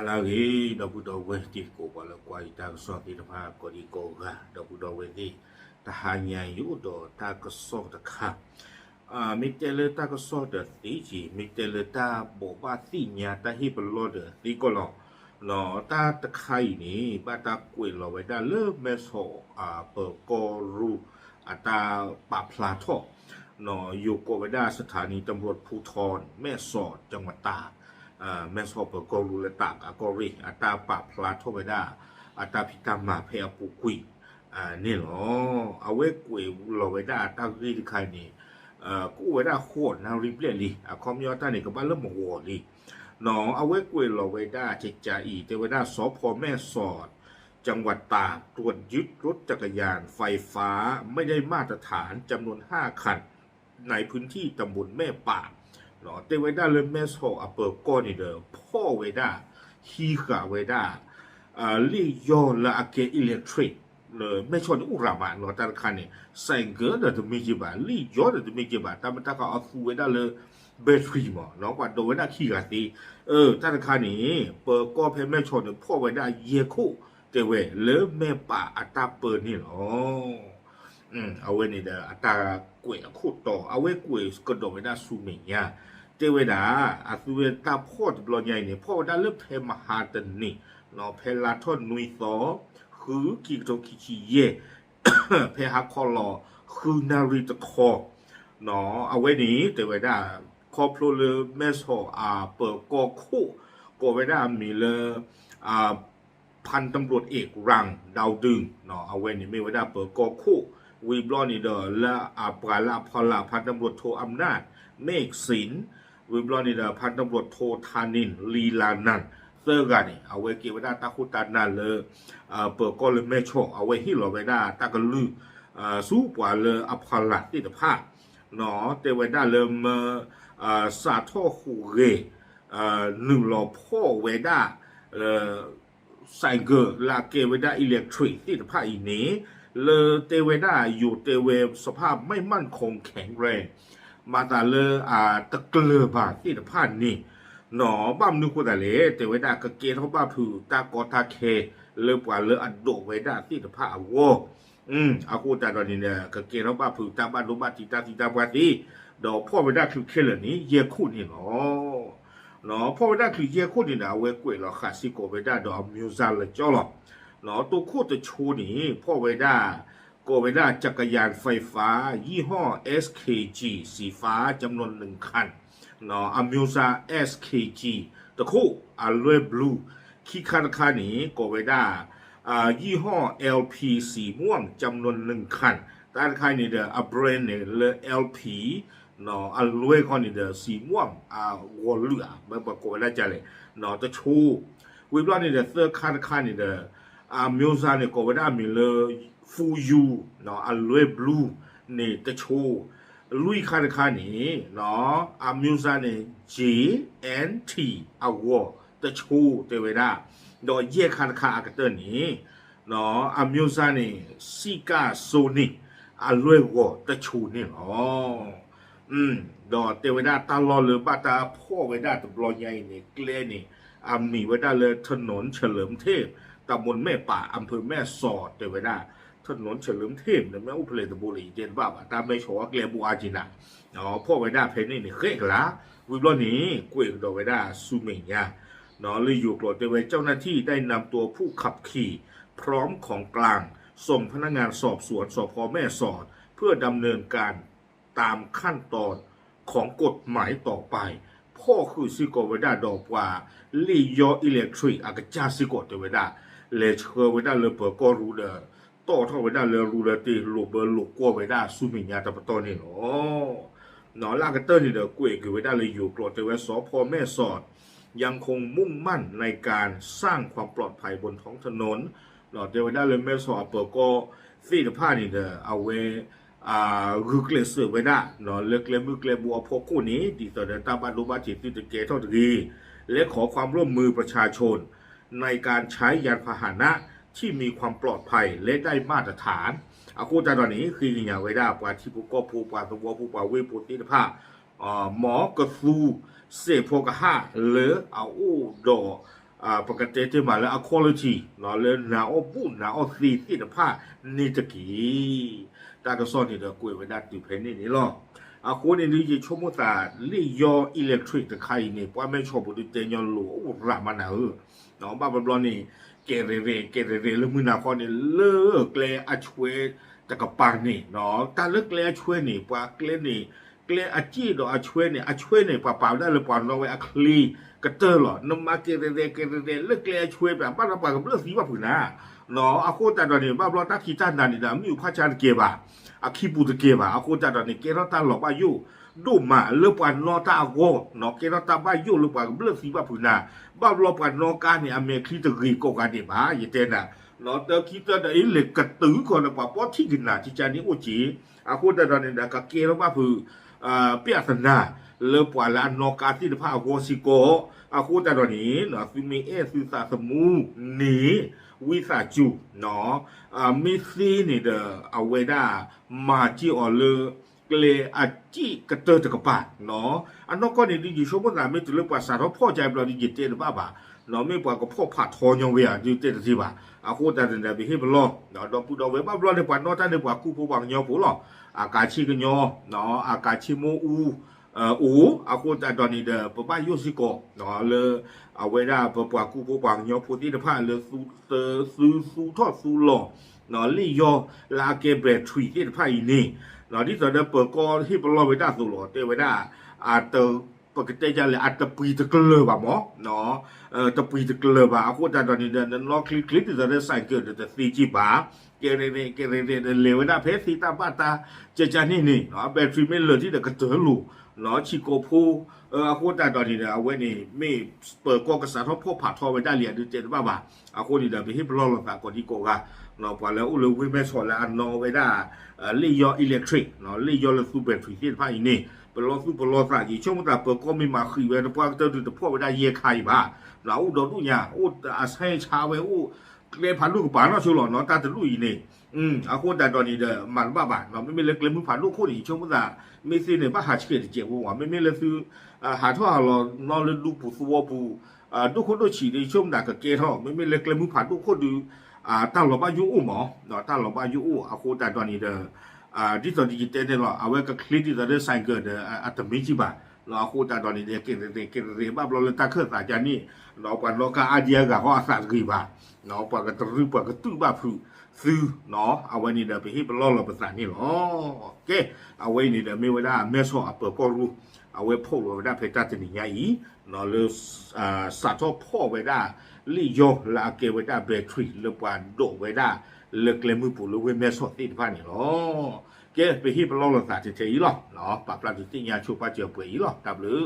Alagi dabudo wehti ko wala kwa itang so tinapa ko di ko ga dabudo wehti tahanya yudo ta ko so ta ka mitele ta ko so da ti ji mitele ta bo ba ti nya ta hi blo de ti ko lo no ta ta kai ni ba ta kwe lo we da le me so pe ko ruตาปะพลาทอเนาะอยู่โกเวดาสถานีตำรวจภูธรแม่สอดจังหวัดตากแม่สอดเปิดกอรูและตากกอริอัตาปะพลาทอเวดาอัตาพิตามาเพอปุกุยนี่เนาะเอาไว้กุยโลเวดาตารีใครนี่กูเวดาโคตรนาริบเลลีคอมยอตานี่ก็บ้านเริ่มหัวลีเนาะเอาไว้กุยโลเวดาเจจาอีเทเวดาสพแม่สอดจังหวัดตากตรวจยึดรถจักรยานไฟฟ้าไม่ได้มาตรฐานจำนวน5คันในพื้นที่ตำบลแม่ป่าเนาะเตเวด้าเลยแม่โซอเปอร์ก้อนนี่เด้อพ่อเวด้าฮีกาเวด้าลี่ยอละอเกอิเล็กทริกเลยไม่ชนอุรามาเนาะแต่ละคันนี่ใส่เกินเดี๋ยวจะมีกี่บาทลี่ยอเดี๋ยวจะมีกี่บาทแต่มันถ้าเขาเอาฟูเวด้าเลยเบทรีมั้งเนาะกว่าโดนเวด้าขี้กาตีแต่ละคันนี่เปิดก้อนเพชรไม่ชนพ่อเวด้าเยคู่เจเวเลิแม่ป่าอัตาเปิดนี่เนาะเอาไว้นี่เด้ออัตากวยคู่ต่อเอาไว้กวยกระโดดไปได้สูมิญาเจเวดาอาสุเวตาพ่อจะบลอใหญ่เนี่ยพ่อได้เริ่มเพมหาตันนี่เนาะเพลาทอนนุยซอคือกิโตคิชิเยเพหาคอลอคือนาริตคอเนาะเอาไว้นี้เจเวดาคอพลูเลเมโซเปิดกอคู่กเวดามีเลพันตำรวจเอกรังดาวดึงเนาะเอาไว้นี่ไม่ว่าได้เปิดกอคู่วีบลอนี่เดอและปราลาพลาพันตำรวจโทอำนาจเมฆศิลป์วีบลอนี่เดอพันตำรวจโทธานินลีลานันเซอร์กันนี่เอาไว้เกี่ยวได้ตาคุตานาเลยเปิดกอเลยแม่โชคเอาไว้ที่เราไว้ได้ตากลือสู้กว่าเลยอพลาที่ตะภาคเนาะเตไว้ได้เลยสาทอหูเรหนึ่งหล่อพ่อไว้ได้ใส่เกอลาเกเวด้าอิเล็กทริกที่ภาคอีนี้เลเตเวด้าอยู่เตเวสภาพไม่มั่นคงแข็งแรงมาตาเลตะเกลือบาที่ภาคนี้หนอบ้ามนึกว่าแต่เลเตเวด้ากะเกทเขาบ้าผือตากอตาเคเลกว่าเลอัดโดเวด้าที่ภาคโวอากูแต่ตอนนี้เนี่ยกะเกเขาบ้าผือตาบ้านรูบ้านติตาบ้านที่ดอกพ่อเวด้าคือเคลนี้เยคู่นี่เนาะเนาะพ่อเวด้าคือเยคู่นี่นะเวกุยเราขาดซิโกเวด้าดอกมิวซาเลยจ้อหรอเนาะตัวคู่ตัวชูนี่พ่อเวด้าโกเวด้าจักรยานไฟฟ้ายี่ห้อ SKG สีฟ้าจำนวน1คันเนาะอมิวซา SKG ตัวคู่อัลเวบลูคีคันคันนี้โกเวด้ายี่ห้อ LP สีม่วงจำนวน1คันแต่คันนี้เดออับเรนเนี่ยเล LPเนาะอัลเวคอนนี่เดอสีม่วงวอลลุ่มแบบโกเวด้าจะเลยเนาะตัวชูวิบลอนนี่เดอเซอร์คันนี่เดอမျိုးစားเนี่ยก็ว่าได้มีเลยฟูยูเนาะอัลเวบลูเนี่ยตะโชลุยคันนี่เนาะမျိုးစားเนี่ย JNT อวอตะโชเตเวดาโดยเย่คันอากาเตอร์นี่เนาะမျိုးစားเนี่ยซิกาโซนิกอัลเววอตะโชนี่อ๋อดอเตเวดาตลอดเลยบ้าตาพ่อเวดาตบลอยใหญ่เนี่ยเกลนี่มีเวดาเลยถนนเฉลิมเทพตำบลแม่ป่าอำเภอแม่สอดเตเวดาถนนเฉลิมเทพเนี่ยแม่อุเพลตบุรีเจนบ้าตามไม่โชว์เกลียบัวจินะเนาะพ่อเวดาเพนนี่เนี่ยเคยกันละวิบลอนี้กุยดอเวดาซูเมียเนาะเลยอยู่กลอดเตเวเจ้าหน้าที่ได้นำตัวผู้ขับขี่พร้อมของกลางส่งพนักงานสอบสวนสพแม่สอดเพื่อดำเนินการตามขั้นตอนของกฎหมายต่อไปพ่อคือซิโกเวดาดอกว่าลีโยอิเล็กทริกอากาจาซิโกเตเวดาเลเชอเวดาเลเปอร์ก็รู้เด้อต่อท่อเวดาเลรู้เด้อตีลูเบอร์ลูกัวเวดาซูมิญาตะปะตอนี่เนาะเนาะลากาเตอร์นี่เด้อกุยคือเวดาเลยอยู่กลอดเตเวสพแม่สอดยังคงมุ่งมั่นในการสร้างความปลอดภัยบนท้องถนนเนาะเตเวดาเลยแม่สอดเปิดก็ฟีดผ้านี่เด้อเอาไว้คือเกลือเสือไว้ได้เนาะเลือกเลี้ยมือเกลือบัวพวกคู่นี้ติดต่อเดินตามบ้านรูบ้านจิตติดเกตเท่าทีและขอความร่วมมือประชาชนในการใช้ยานพาหนะที่มีความปลอดภัยและได้มาตรฐานอากูตาตอนนี้คืออย่างไว้ได้กว่าที่ผู้ก็ผู้ป่าตัวผู้ป่าเวปุติภาพหมอกระฟูเสพโพกะห้าหรือเอาอู้ดอ ปกติที่มาแล้ว quality เนาะเลยนาอบุนาอซีที่ผ้านี่ตะกี้ตากระสอนนี่เด้อกวยไว้ได้ติเพนนี่หรอคนนี้ที่ชมว่าลี่ยออิเล็กทริกตะไคร่นี่ป้าไม่ชอบดูเตยอนหลูรามันนะเนาะบ้าบลอนี่เกเรแล้วมือนาคอนี่เลิกเลยอาช่วยตะกปังนี่เนาะตาเลิกเลยอาช่วยนี่ป้าเกลนี่เกลอาจีดอาช่วยนี่ป้าป่าได้เลยป้าเราไว้อาคลีกระเตอร์หรอนมาเกเรเลิกเลยช่วยแบบป้าเราป้ากับเลือกสีว่าผืนนะเนาะอาโคตรตอนนี้บ้าบลอตาขีจันนันนี่นะมีอยู่พระจันทร์เก็บอาคีบูตะเก็บอาโคตรตอนนี้เกเราตาหลอกอายุดูมาเลือกปันนอตาโกเนาะเกเราตาบ้ายุเลือกปันเลือกสีว่าผืนนะบ้าบลอปันนอการเนี่ยอเมริกาตะกีโกกันเนี่ยบ้าอย่างเต้นนะเนาะแต่คิดว่าไอ้เหล็กกระตือคนละป้าป้อที่กินนะที่จานี่โอจีอาโคตรตอนนี้นะก็เกเราบ้าผือเปียสนาเลือกปันละนอการที่ผ้าโกซิโกอาโคตรตอนนี้เนาะซิมีเอซิสาสมูนี่วิสาจูเนาะมิซีนี่เดอเอาไว้ได้มาจีออเลเกลอาจีกระเตอร์ตะกปาเนาะอันนั้นก็นี่ดิฉันว่าไม่ตัวเลือกภาษาเราพ่อใจเราดิจิเตอร์บ้าบ่าเนาะไม่ปว่าก็พ่อผัดทองยังเวียดิจิเตอร์ที่บ่าอาโคตรแต่ไปให้บล้อเนาะเราพูดเอาไว้บ้าบล้อในปันนอท่านในปันกู้ผู้บังยอผู้หรออากาศชีกันยอเนาะอากาศชีโมอูอาโคตรตอนนี้เดอปะป้ายุสิโกเนาะเลยเอาไว้ได้ปะปว่ากู้ผู้บังยอผู้ที่จะพาเลยสู้ทอดสู้หล่อเนาะลี่ยอลาเกเบรทรีที่จะพาอีนี่เนาะที่ตอนนั้นเปิดก็ที่ปลอไว้ได้สู้หล่อเตไว้ได้อาเตอปกติจะเลยอาจจะปีตะเกลือบ่หมอเนาะตะปีตะเกลือบ่อาโคตรตอนนี้เดนล็อกคลิกที่จะได้ใส่เกิดแต่ซีจีบ่าเกเรเลวได้เพชรสีตาบ้าตาเจจานี่เนาะแบตเตอรี่ไม่เหลือที่จะกระเตือลูเนาะชิโกพูอาโคตรตอนนี้เอาไว้นี่ไม่เปิดก็กระสาทพ่อผ่าทอไว้ได้เหรียญดูเจนบ้าบ่าอาโคตรนี่เดไปให้ปลอหลังก่อนที่โกกะเนาะพอแล้วอุลวิเมสอนแล้วอันนอไว้ได้ลี่ยออิเล็กทริกเนาะลี่ยอเลซูแบตเตอรี่ที่ผ้าอีนี่ปลอสู้ปลอสายช่วงแต่เปิดก็ไม่มาคุยไว้แต่พอเจอแต่พ่อไว้ได้เย่ไข่บ้าเราโดนลูกเนี่ยอาศัยชาไว้เรียนผ่านลูกป่าเนาะชัวร์เนาะตาจะลูกอีนี่อาโคตรตอนนี้เด้อมันบ้าบ่าเนาะไม่เล็กเลยมึงผ่านลูกคนอีช่วงแต่ไม่ซีเนี่ยบ้าหาเชื่อเจ็บว่าไม่เลยซื้อหาท่อเรานอนเลยดูผู้สู้ผู้ทุกคน都起的ช่วงแต่ก็เกท่อไม่เล็กเลยมึงผ่านทุกคนดูตั้งหลบอายุหมอเนาะตั้งหลบอายุอาโคตรตอนนี้เด้อที่ตอนดิจิตอลเนี่ยเอาไว้ก็คลิกที่จะได้ใส่เกิดอัตมิจิบะเราโคตรตอนนี้เด็กเกเรบ้าเราเลยตั้งเครื่องสายจานี่เราปันเราก็อาเดียกับเขาอาสากีบะเราปันก็ตื้อปันก็ตื้อบ้าผู้ซื้อเนาะเอาไว้นี่เดี๋ยวไปให้เป็นล่อเราภาษานี่หรอโอเคเอาไว้นี่เดี๋ยวไม่ไว้ได้แม่ชอบเปิดก็รู้เอาไว้พ่อไว้ได้เพจจะหนีไงเนาะเลยสัตว์พ่อไว้ได้ลี่ยอลาเกไว้ได้แบตเตอรี่เลยปันโดไว้ได้เลิกเลยมือปู่เลยเว้แม่ชอบติดผ้านี่หรอเกไปที่เป็นล่อเราภาษาเฉยๆหรอเนาะปรับปรุงที่งานชูป้าเจียวเปื่อยหรอดับหรือ